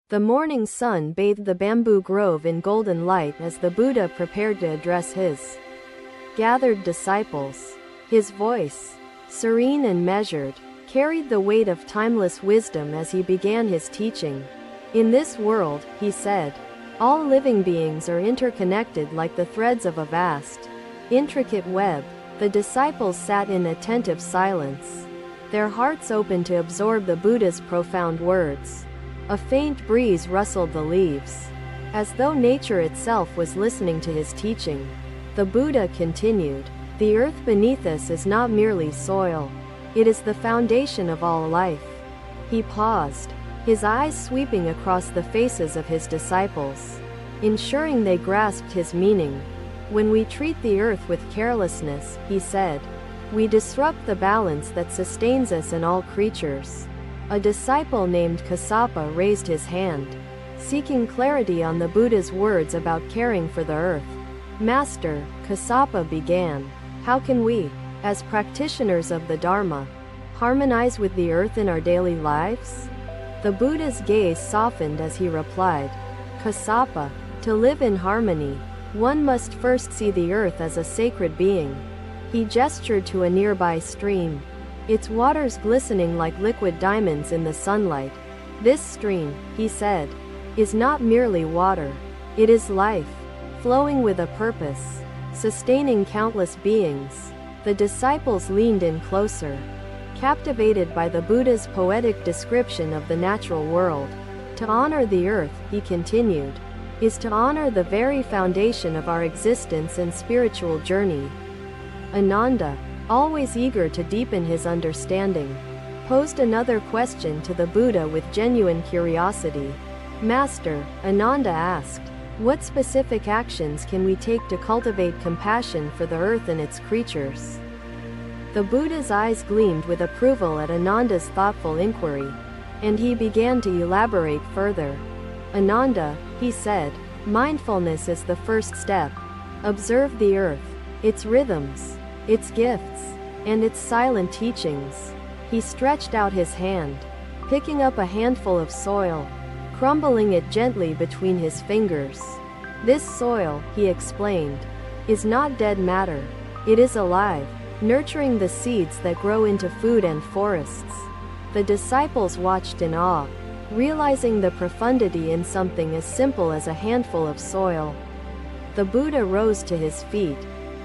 The morning sun bathed the bamboo grove in golden light as the Buddha prepared to address his gathered disciples. His voice, serene and measured, carried the weight of timeless wisdom as he began his teaching. In this world, he said, all living beings are interconnected like the threads of a vast, intricate web. The disciples sat in attentive silence, their hearts open to absorb the Buddha's profound words. A faint breeze rustled the leaves, as though nature itself was listening to his teaching. The Buddha continued, the earth beneath us is not merely soil. It is the foundation of all life. He paused, his eyes sweeping across the faces of his disciples, ensuring they grasped his meaning. When we treat the earth with carelessness, he said, we disrupt the balance that sustains us and all creatures. A disciple named Kassapa raised his hand, seeking clarity on the Buddha's words about caring for the earth. Master, Kassapa began, how can we, as practitioners of the Dharma, harmonize with the earth in our daily lives? The Buddha's gaze softened as he replied, Kassapa, to live in harmony, one must first see the earth as a sacred being. He gestured to a nearby stream, its waters glistening like liquid diamonds in the sunlight. This stream, he said, is not merely water. It is life, flowing with a purpose, sustaining countless beings. The disciples leaned in closer, captivated by the Buddha's poetic description of the natural world. To honor the earth, he continued, is to honor the very foundation of our existence and spiritual journey. Ananda, always eager to deepen his understanding, posed another question to the Buddha with genuine curiosity. Master, Ananda asked, what specific actions can we take to cultivate compassion for the earth and its creatures? The Buddha's eyes gleamed with approval at Ananda's thoughtful inquiry, and he began to elaborate further. Ananda, he said, mindfulness is the first step. Observe the earth, its rhythms, its gifts, and its silent teachings. He stretched out his hand, picking up a handful of soil, crumbling it gently between his fingers. This soil, he explained, is not dead matter. It is alive, nurturing the seeds that grow into food and forests. The disciples watched in awe, realizing the profundity in something as simple as a handful of soil. The Buddha rose to his feet,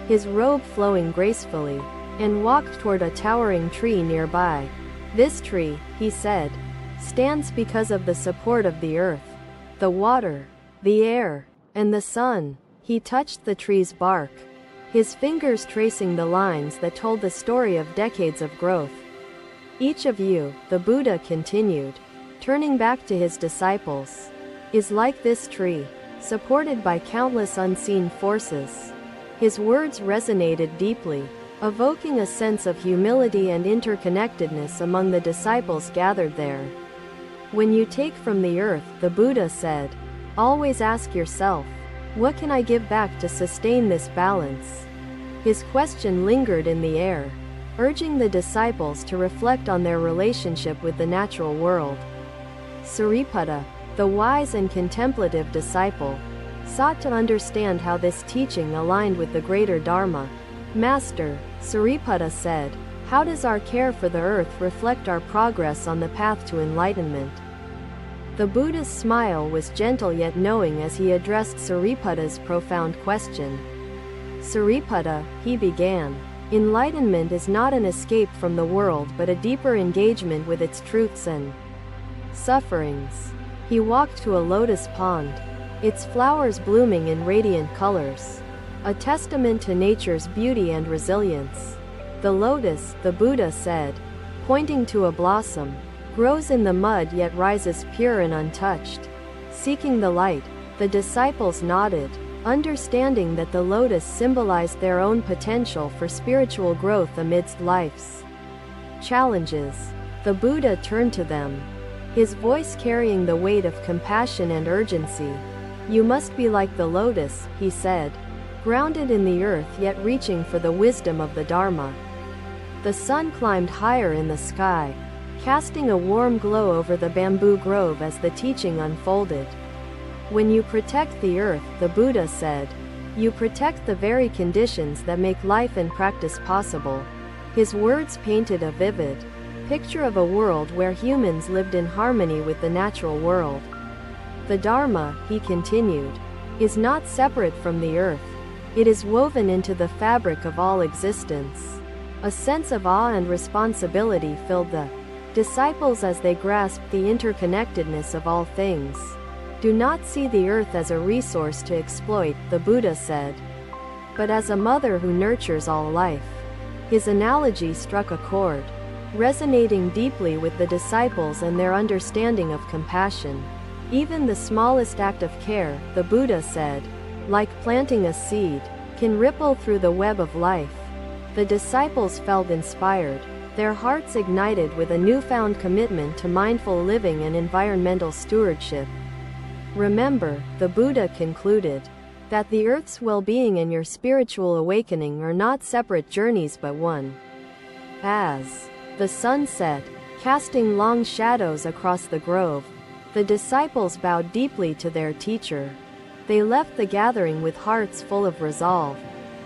his robe flowing gracefully, and walked toward a towering tree nearby. This tree, he said, stands because of the support of the earth, the water, the air, and the sun. He touched the tree's bark, his fingers tracing the lines that told the story of decades of growth. Each of you, the Buddha continued, turning back to his disciples, is like this tree, supported by countless unseen forces. His words resonated deeply, evoking a sense of humility and interconnectedness among the disciples gathered there. When you take from the earth, the Buddha said, always ask yourself, what can I give back to sustain this balance? His question lingered in the air, urging the disciples to reflect on their relationship with the natural world. Sariputta, the wise and contemplative disciple, sought to understand how this teaching aligned with the greater Dharma. Master, Sariputta said, how does our care for the earth reflect our progress on the path to enlightenment? The Buddha's smile was gentle yet knowing as he addressed Sariputta's profound question. Sariputta, he began, enlightenment is not an escape from the world but a deeper engagement with its truths and sufferings. He walked to a lotus pond, its flowers blooming in radiant colors, a testament to nature's beauty and resilience. The lotus, the Buddha said, pointing to a blossom, grows in the mud yet rises pure and untouched. Seeking the light, the disciples nodded, understanding that the lotus symbolized their own potential for spiritual growth amidst life's challenges. The Buddha turned to them, his voice carrying the weight of compassion and urgency. You must be like the lotus, he said, grounded in the earth yet reaching for the wisdom of the Dharma. The sun climbed higher in the sky, casting a warm glow over the bamboo grove as the teaching unfolded. When you protect the earth, the Buddha said, you protect the very conditions that make life and practice possible. His words painted a vivid picture of a world where humans lived in harmony with the natural world. The Dharma, he continued, is not separate from the earth. It is woven into the fabric of all existence. A sense of awe and responsibility filled the disciples as they grasped the interconnectedness of all things. Do not see the earth as a resource to exploit, the Buddha said, but as a mother who nurtures all life. His analogy struck a chord, resonating deeply with the disciples and their understanding of compassion. Even the smallest act of care, the Buddha said, like planting a seed, can ripple through the web of life. The disciples felt inspired, their hearts ignited with a newfound commitment to mindful living and environmental stewardship. Remember, the Buddha concluded, that the earth's well-being and your spiritual awakening are not separate journeys but one. As the sun set, casting long shadows across the grove, the disciples bowed deeply to their teacher. They left the gathering with hearts full of resolve,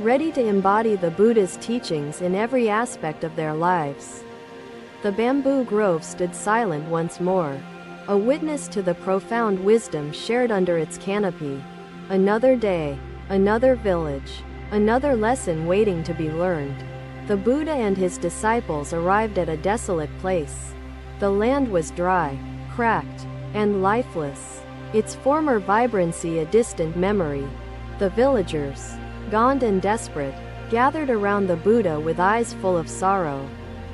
ready to embody the Buddha's teachings in every aspect of their lives. The bamboo grove stood silent once more, a witness to the profound wisdom shared under its canopy. Another day, another village, another lesson waiting to be learned. The Buddha and his disciples arrived at a desolate place. The land was dry, cracked, and lifeless, its former vibrancy a distant memory. The villagers, gaunt and desperate, gathered around the Buddha with eyes full of sorrow.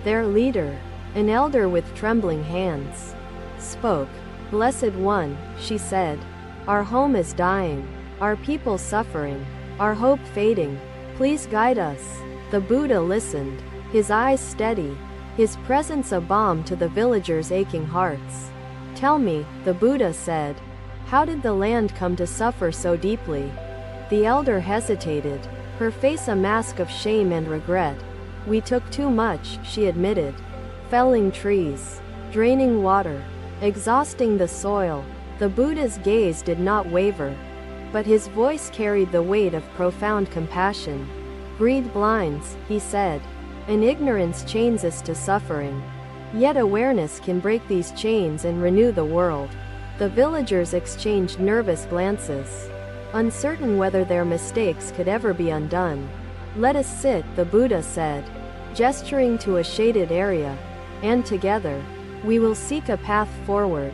Their leader, an elder with trembling hands, spoke. Blessed One, she said, our home is dying, our people suffering, our hope fading. Please guide us. The Buddha listened, his eyes steady, his presence a balm to the villagers' aching hearts. Tell me, the Buddha said, how did the land come to suffer so deeply? The elder hesitated, her face a mask of shame and regret. We took too much, she admitted. Felling trees, draining water, exhausting the soil. The Buddha's gaze did not waver, but his voice carried the weight of profound compassion. Greed blinds, he said, and ignorance chains us to suffering. Yet awareness can break these chains and renew the world. The villagers exchanged nervous glances, uncertain whether their mistakes could ever be undone. Let us sit, the Buddha said, gesturing to a shaded area, and together, we will seek a path forward.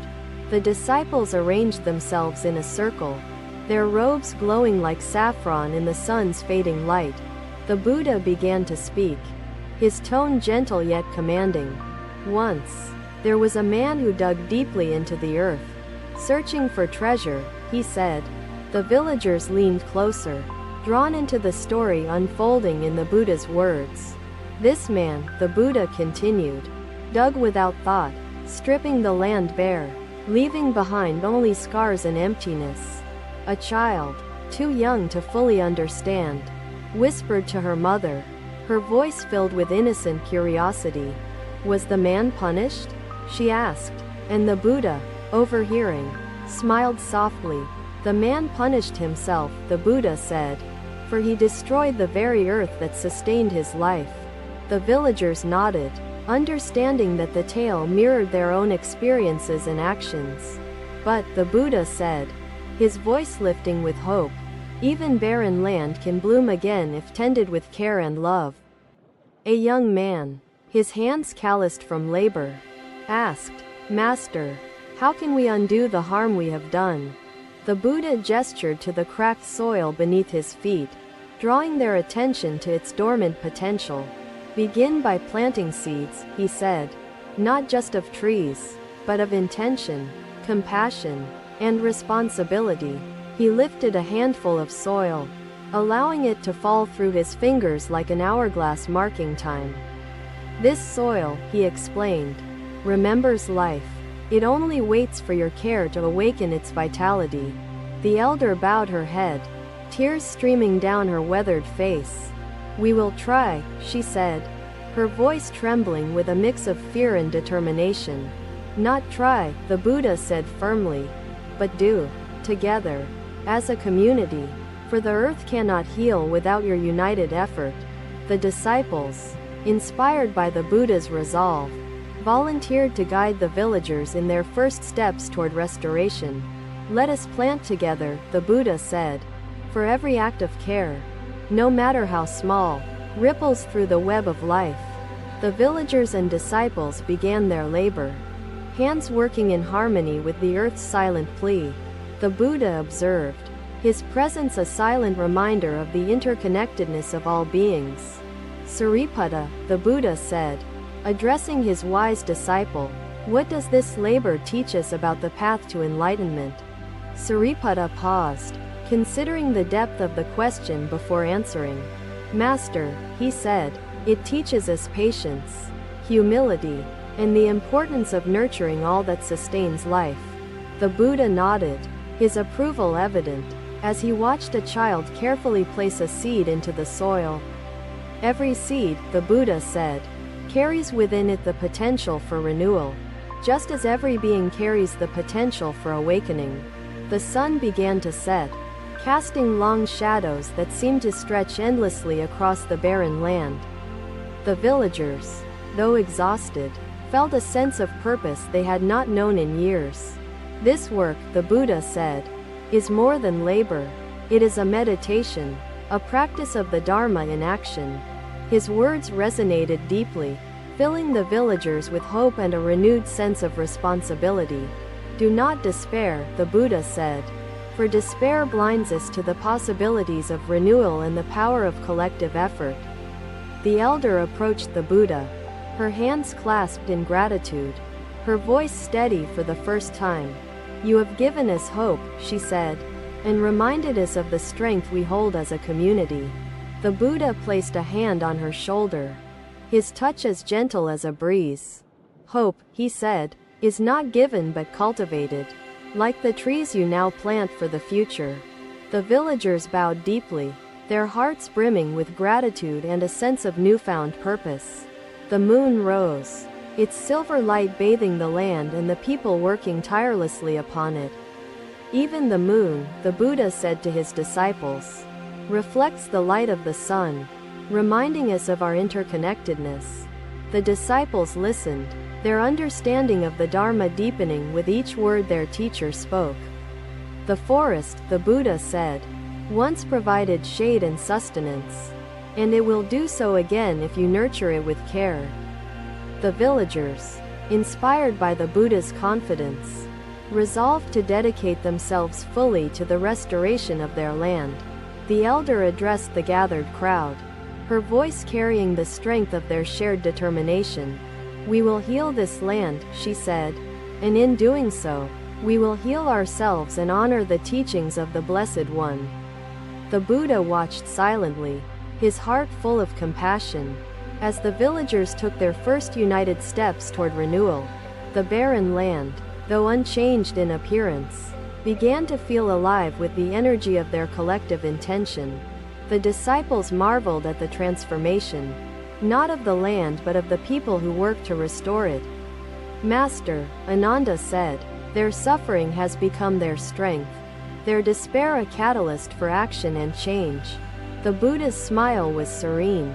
The disciples arranged themselves in a circle, their robes glowing like saffron in the sun's fading light. The Buddha began to speak, his tone gentle yet commanding. Once, there was a man who dug deeply into the earth, searching for treasure, he said. The villagers leaned closer, drawn into the story unfolding in the Buddha's words. This man, the Buddha continued, dug without thought, stripping the land bare, leaving behind only scars and emptiness. A child, too young to fully understand, whispered to her mother, her voice filled with innocent curiosity. Was the man punished? She asked, and the Buddha, overhearing, smiled softly. The man punished himself, the Buddha said, for he destroyed the very earth that sustained his life. The villagers nodded, understanding that the tale mirrored their own experiences and actions. But, the Buddha said, his voice lifting with hope, even barren land can bloom again if tended with care and love. A young man, his hands calloused from labor, asked, Master, how can we undo the harm we have done? The Buddha gestured to the cracked soil beneath his feet, drawing their attention to its dormant potential. Begin by planting seeds, he said, not just of trees, but of intention, compassion, and responsibility. He lifted a handful of soil, allowing it to fall through his fingers like an hourglass marking time. This soil, he explained, remembers life. It only waits for your care to awaken its vitality. The elder bowed her head, tears streaming down her weathered face. We will try, she said. her voice trembling with a mix of fear and determination. "Not try," the Buddha said firmly, "but do. Together. As a community. For the earth cannot heal without your united effort." The disciples, inspired by the Buddha's resolve, volunteered to guide the villagers in their first steps toward restoration. "Let us plant together," the Buddha said. "For every act of care, no matter how small, ripples through the web of life." The villagers and disciples began their labor, hands working in harmony with the earth's silent plea. The Buddha observed, his presence a silent reminder of the interconnectedness of all beings. "Sariputta," the Buddha said, addressing his wise disciple, "what does this labor teach us about the path to enlightenment?" Sariputta paused, considering the depth of the question before answering. "Master," he said, "it teaches us patience, humility, and the importance of nurturing all that sustains life." The Buddha nodded, his approval evident, as he watched a child carefully place a seed into the soil. "Every seed," the Buddha said, "carries within it the potential for renewal, just as every being carries the potential for awakening." The sun began to set, casting long shadows that seemed to stretch endlessly across the barren land. The villagers, though exhausted, felt a sense of purpose they had not known in years. "This work," the Buddha said, "is more than labor. It is a meditation, a practice of the Dharma in action." His words resonated deeply, filling the villagers with hope and a renewed sense of responsibility. "Do not despair," the Buddha said, "for despair blinds us to the possibilities of renewal and the power of collective effort." The elder approached the Buddha, her hands clasped in gratitude, her voice steady for the first time. "You have given us hope," she said, "and reminded us of the strength we hold as a community." The Buddha placed a hand on her shoulder, his touch as gentle as a breeze. "Hope," he said, "is not given but cultivated, like the trees you now plant for the future." The villagers bowed deeply, their hearts brimming with gratitude and a sense of newfound purpose. The moon rose, its silver light bathing the land and the people working tirelessly upon it. "Even the moon," the Buddha said to his disciples, "reflects the light of the sun, reminding us of our interconnectedness." The disciples listened, their understanding of the Dharma deepening with each word their teacher spoke. "The forest," the Buddha said, "once provided shade and sustenance, and it will do so again if you nurture it with care." The villagers, inspired by the Buddha's confidence, resolved to dedicate themselves fully to the restoration of their land. The elder addressed the gathered crowd, her voice carrying the strength of their shared determination. "We will heal this land," she said, "and in doing so, we will heal ourselves and honor the teachings of the Blessed One." The Buddha watched silently, his heart full of compassion, as the villagers took their first united steps toward renewal. The barren land, though unchanged in appearance, began to feel alive with the energy of their collective intention. The disciples marveled at the transformation, not of the land but of the people who worked to restore it. "Master," Ananda said, "their suffering has become their strength, their despair a catalyst for action and change." The Buddha's smile was serene,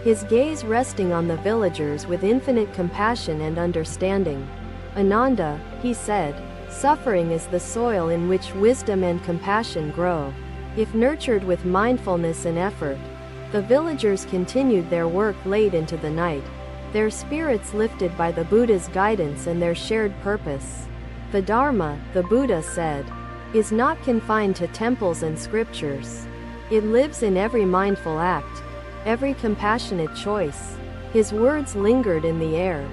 his gaze resting on the villagers with infinite compassion and understanding. "Ananda," he said, "suffering is the soil in which wisdom and compassion grow. If nurtured with mindfulness and effort." The villagers continued their work late into the night, their spirits lifted by the Buddha's guidance and their shared purpose. "The Dharma," the Buddha said, "is not confined to temples and scriptures. It lives in every mindful act, every compassionate choice." His words lingered in the air,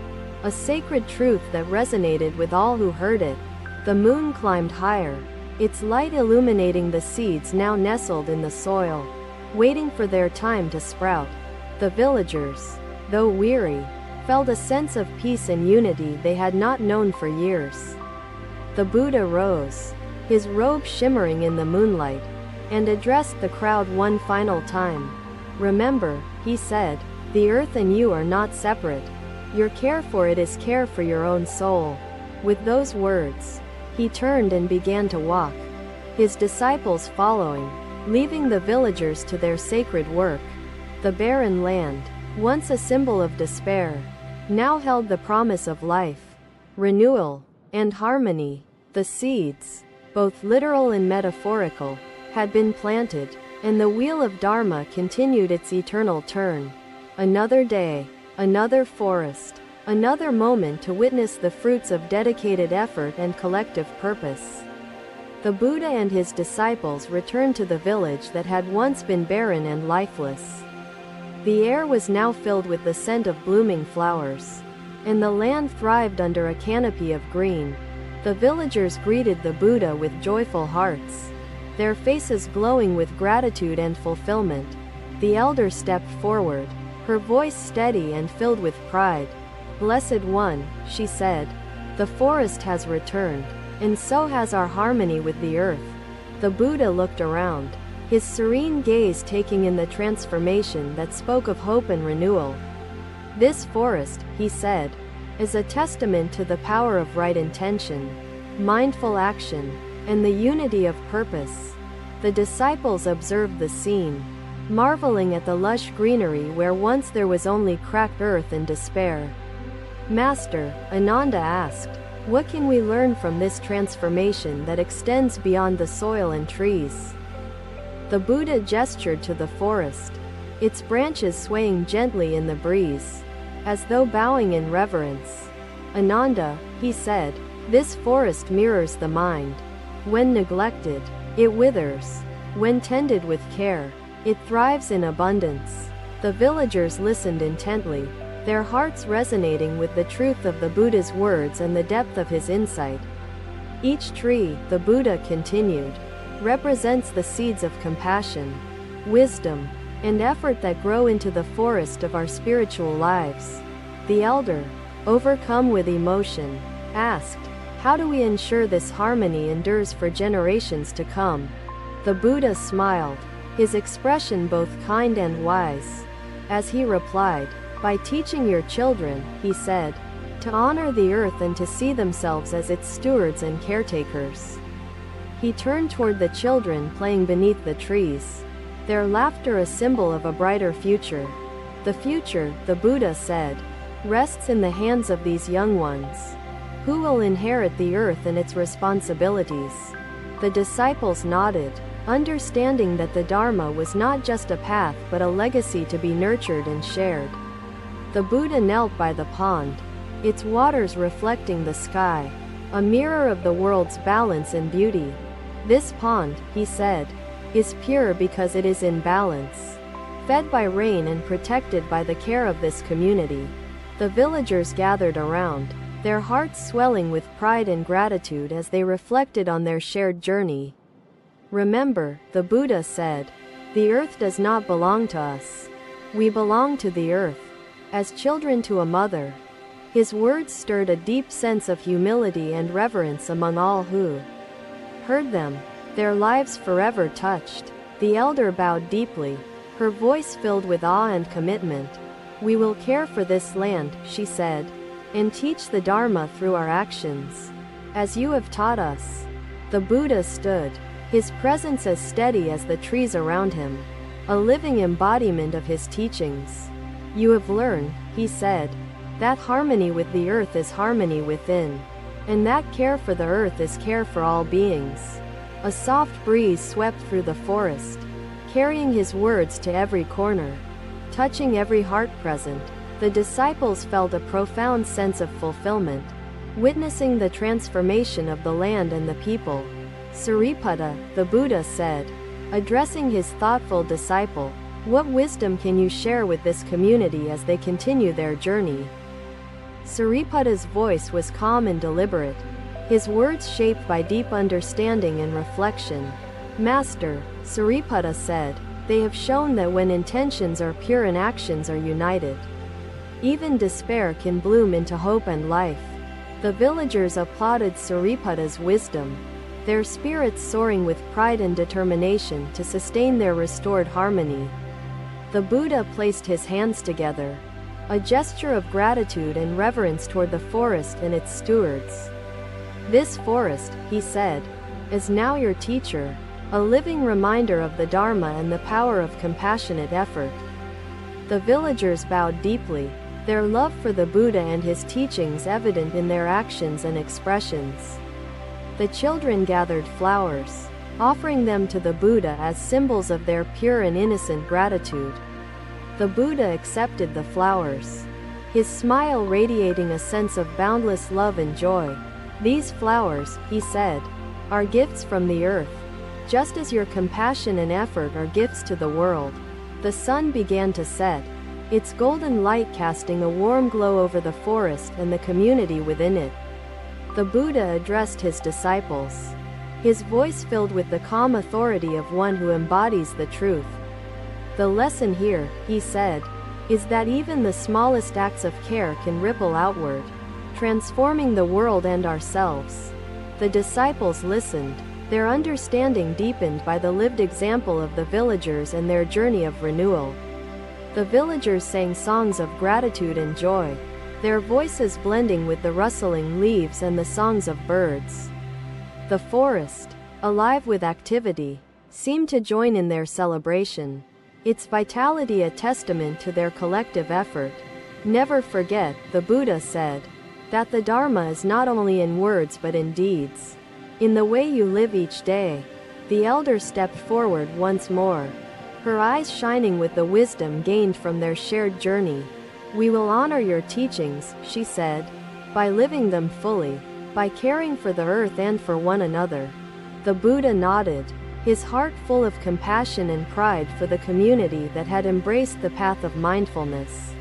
a sacred truth that resonated with all who heard it. The moon climbed higher, its light illuminating the seeds now nestled in the soil, waiting for their time to sprout. The villagers, though weary, felt a sense of peace and unity they had not known for years. The Buddha rose, his robe shimmering in the moonlight, and addressed the crowd one final time. "Remember," he said, The earth and you are not separate. Your care for it is care for your own soul." With those words, he turned and began to walk, his disciples following, leaving the villagers to their sacred work. The barren land, once a symbol of despair, now held the promise of life, renewal, and harmony. The seeds, both literal and metaphorical, had been planted, and the wheel of Dharma continued its eternal turn. Another day, another forest, another moment to witness the fruits of dedicated effort and collective purpose. The Buddha and his disciples returned to the village that had once been barren and lifeless. The air was now filled with the scent of blooming flowers, and the land thrived under a canopy of green. The villagers greeted the Buddha with joyful hearts, their faces glowing with gratitude and fulfillment. The elder stepped forward, her voice steady and filled with pride. "Blessed One," she said, "the forest has returned, and so has our harmony with the earth." The Buddha looked around, his serene gaze taking in the transformation that spoke of hope and renewal. "This forest," he said, "is a testament to the power of right intention, mindful action, and the unity of purpose." The disciples observed the scene, marveling at the lush greenery where once there was only cracked earth and despair. "Master," Ananda asked, "what can we learn from this transformation that extends beyond the soil and trees?" The Buddha gestured to the forest, its branches swaying gently in the breeze, as though bowing in reverence. "Ananda," he said, "this forest mirrors the mind. When neglected, it withers. When tended with care, it thrives in abundance." The villagers listened intently, their hearts resonating with the truth of the Buddha's words and the depth of his insight. "Each tree," the Buddha continued, "represents the seeds of compassion, wisdom, and effort that grow into the forest of our spiritual lives." The elder, overcome with emotion, asked, "How do we ensure this harmony endures for generations to come?" The Buddha smiled, his expression both kind and wise, as he replied, "By teaching your children," he said, "to honor the earth and to see themselves as its stewards and caretakers." He turned toward the children playing beneath the trees, their laughter a symbol of a brighter future. "The future," the Buddha said, "rests in the hands of these young ones, who will inherit the earth and its responsibilities." The disciples nodded, understanding that the Dharma was not just a path but a legacy to be nurtured and shared. The Buddha knelt by the pond, its waters reflecting the sky, a mirror of the world's balance and beauty. "This pond," he said, "is pure because it is in balance, fed by rain and protected by the care of this community." The villagers gathered around, their hearts swelling with pride and gratitude as they reflected on their shared journey. "Remember," the Buddha said, "the earth does not belong to us. We belong to the earth, as children to a mother." His words stirred a deep sense of humility and reverence among all who heard them, their lives forever touched. The elder bowed deeply, her voice filled with awe and commitment. "We will care for this land," she said, "and teach the Dharma through our actions, as you have taught us." The Buddha stood, his presence as steady as the trees around him, a living embodiment of his teachings. "You have learned," he said, "that harmony with the earth is harmony within, and that care for the earth is care for all beings." A soft breeze swept through the forest, carrying his words to every corner, touching every heart present. The disciples felt a profound sense of fulfillment, witnessing the transformation of the land and the people. "Sariputta," the Buddha said, addressing his thoughtful disciple, "what wisdom can you share with this community as they continue their journey?" Sariputta's voice was calm and deliberate, his words shaped by deep understanding and reflection. "Master," Sariputta said, "they have shown that when intentions are pure and actions are united, even despair can bloom into hope and life." The villagers applauded Sariputta's wisdom, their spirits soaring with pride and determination to sustain their restored harmony. The Buddha placed his hands together, a gesture of gratitude and reverence toward the forest and its stewards. "This forest," he said, "is now your teacher, a living reminder of the Dharma and the power of compassionate effort." The villagers bowed deeply, their love for the Buddha and his teachings evident in their actions and expressions. The children gathered flowers, offering them to the Buddha as symbols of their pure and innocent gratitude. The Buddha accepted the flowers, his smile radiating a sense of boundless love and joy. "These flowers," he said, "are gifts from the earth, just as your compassion and effort are gifts to the world." The sun began to set, its golden light casting a warm glow over the forest and the community within it. The Buddha addressed his disciples, his voice filled with the calm authority of one who embodies the truth. "The lesson here," he said, "is that even the smallest acts of care can ripple outward, transforming the world and ourselves." The disciples listened, their understanding deepened by the lived example of the villagers and their journey of renewal. The villagers sang songs of gratitude and joy, their voices blending with the rustling leaves and the songs of birds. The forest, alive with activity, seemed to join in their celebration, its vitality a testament to their collective effort. "Never forget," the Buddha said, "that the Dharma is not only in words but in deeds. In the way you live each day." The elder stepped forward once more, her eyes shining with the wisdom gained from their shared journey. "We will honor your teachings," she said, "by living them fully, by caring for the earth and for one another." The Buddha nodded, his heart full of compassion and pride for the community that had embraced the path of mindfulness.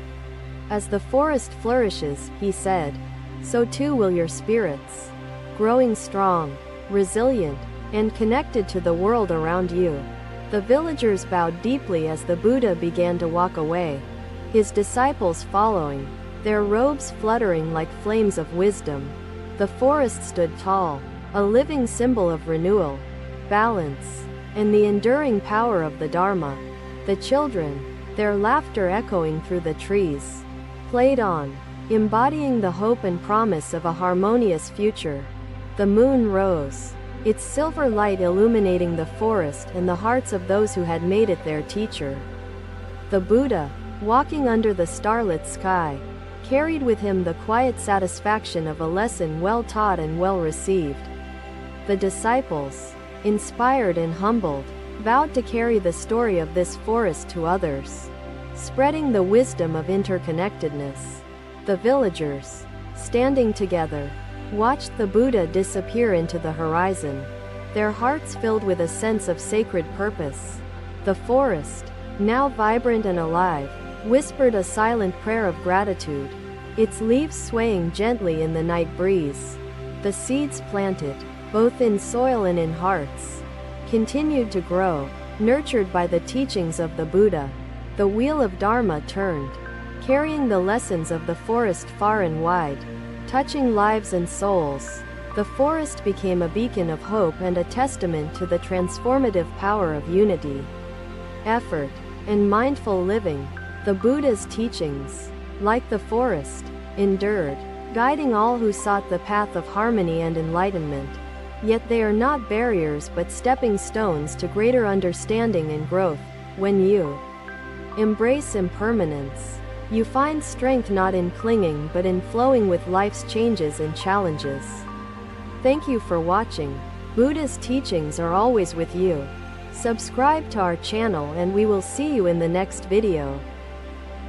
"As the forest flourishes," he said, "so too will your spirits, growing strong, resilient, and connected to the world around you." The villagers bowed deeply as the Buddha began to walk away, his disciples following, their robes fluttering like flames of wisdom. The forest stood tall, a living symbol of renewal, balance, and the enduring power of the Dharma. The children, their laughter echoing through the trees, played on, embodying the hope and promise of a harmonious future. The moon rose, its silver light illuminating the forest and the hearts of those who had made it their teacher. The Buddha, walking under the starlit sky, carried with him the quiet satisfaction of a lesson well taught and well received. The disciples, inspired and humbled, vowed to carry the story of this forest to others, spreading the wisdom of interconnectedness. The villagers, standing together, watched the Buddha disappear into the horizon, their hearts filled with a sense of sacred purpose. The forest, now vibrant and alive, whispered a silent prayer of gratitude, its leaves swaying gently in the night breeze. The seeds planted, both in soil and in hearts, continued to grow, nurtured by the teachings of the Buddha. The wheel of Dharma turned, carrying the lessons of the forest far and wide, touching lives and souls. The forest became a beacon of hope and a testament to the transformative power of unity, effort, and mindful living. The Buddha's teachings, like the forest, endured, guiding all who sought the path of harmony and enlightenment. Yet they are not barriers but stepping stones to greater understanding and growth. When you embrace impermanence, you find strength not in clinging but in flowing with life's changes and challenges. Thank you for watching. Buddha's teachings are always with you. Subscribe to our channel and we will see you in the next video.